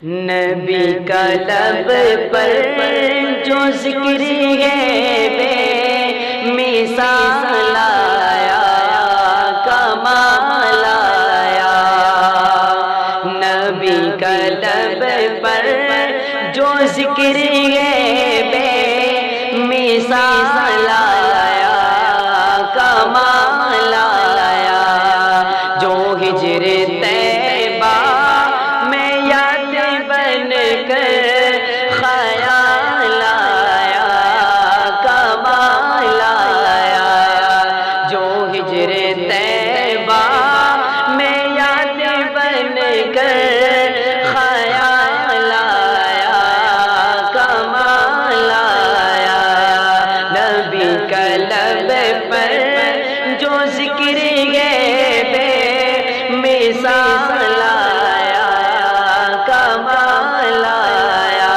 نبی کا لب پر جو ذکر ہے بے مثال آیا، کمال آیا۔ نبی کا لب پر جو ذکر ہے بے مثال آیا، کمال آیا۔ جو ہجر طیبہ میں یاد بن کر خیال آیا، کمال آیا۔ جو ہجر طیبہ میں یاد بن کر خیال آیا، کمال آیا۔ نبی کا لب پر جو ذکر ہے بے مثال آیا، کمال آیا۔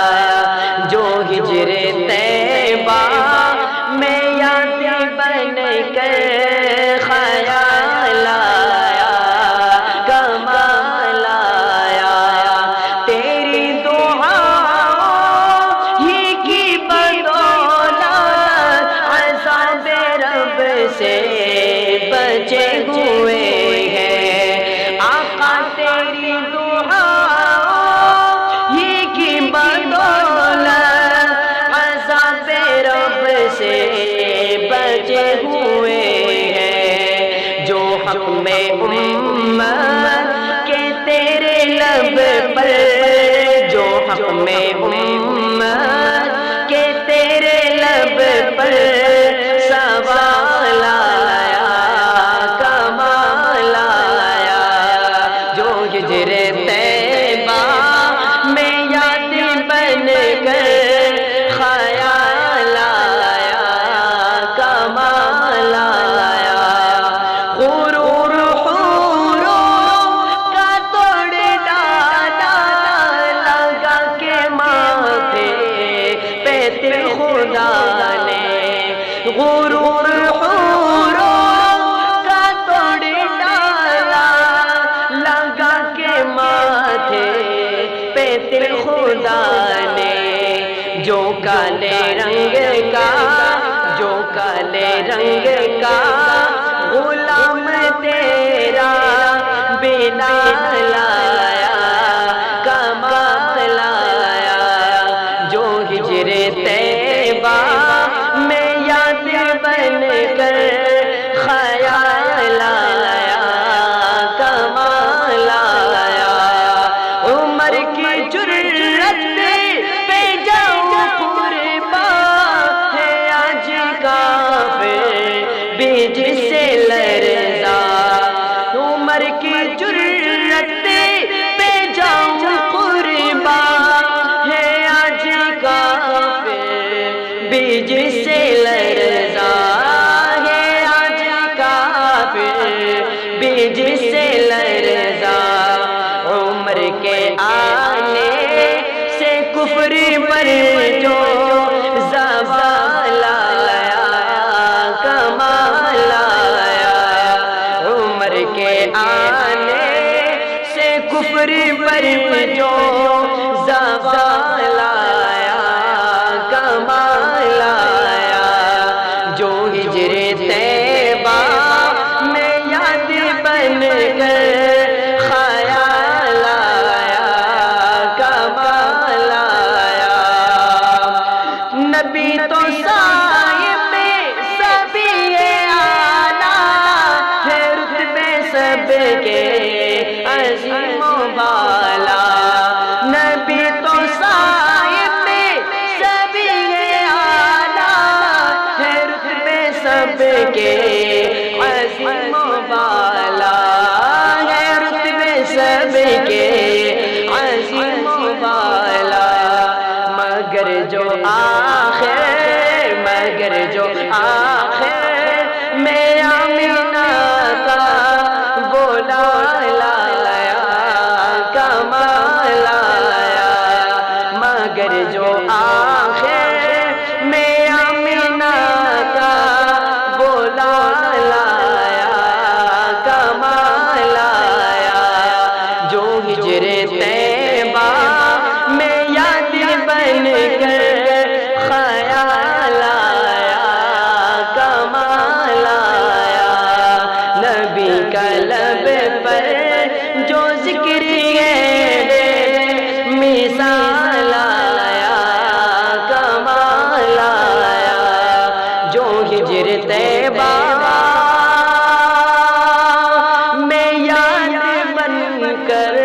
جو ہجر طیبہ میں یاد بن کر خیال آیا، کمال آیا۔ تیری دعاؤں ہی کی بدولت عذاب رب سے بچے ہوئے ہیں۔ آقا تیری دعاؤں ہی کی بدولت عذاب رب سے بچے ہوئے ہیں۔ جو حق میں امت کے تیرے لب پر، جو حق میں امت کے تیرے لب پر سوال آیا، کمال آیا۔ جو ہجر طیبہ میں یاد بن کر خیال آیا، کمال آیا۔ غرور حوروں کا توڑ ڈالا، لگا کے ماتھے پہ تیرے خدا نے۔ غرور حوروں کا توڑ ڈالا، لگا کے ماتھے پہ تیرے خدا نے۔ جو کالے رنگ کا، جو کالے رنگ کا غلام تیرا بلال آیا، کمال آیا۔ جو ہجر طیبہ میں یاد بن کر خیال آیا، کمال آیا۔ عمر کی جرت پہ جاؤں قربان ہے آج کافر بیج سے لرزا۔ عمر کی جرت پہ جاؤں قربان ہے آج کافر بیج سے لرزا، ہے آج کافر بیج سے لرزا۔ عمر کے آنے سے کفر پر جو زوال آیا، کمال آیا۔ عمر کے آنے سے کفر پر جو زوال آیا، کمال آیا۔ جو ہجر طیبہ میں یاد بن کر خیال آیا، کمال آیا۔ نبی تو صاحب سبھی اعلیٰ ہے، رتبے سب کے عظیم و بالا۔ نبی تو صاحب سبھی اعلیٰ ہے، رتبے سب کے عظیم و بالا، ہے رتبے سب کے عظیم و بالا۔ مگر جو آخر، مگر جو آخر میں آمینہ کا بولا لایا، کمال آیا۔ مگر جو آخر میں آمینہ کا بولا لایا، کمال آیا۔ جو ہجر طیبہ میں یاد بن کر خیال آیا، کمال آیا، نبی کا لب پر جو ذکر ہے بے مثال آیا، کمال آیا، جو ہجر طیبہ میں یاد بن کر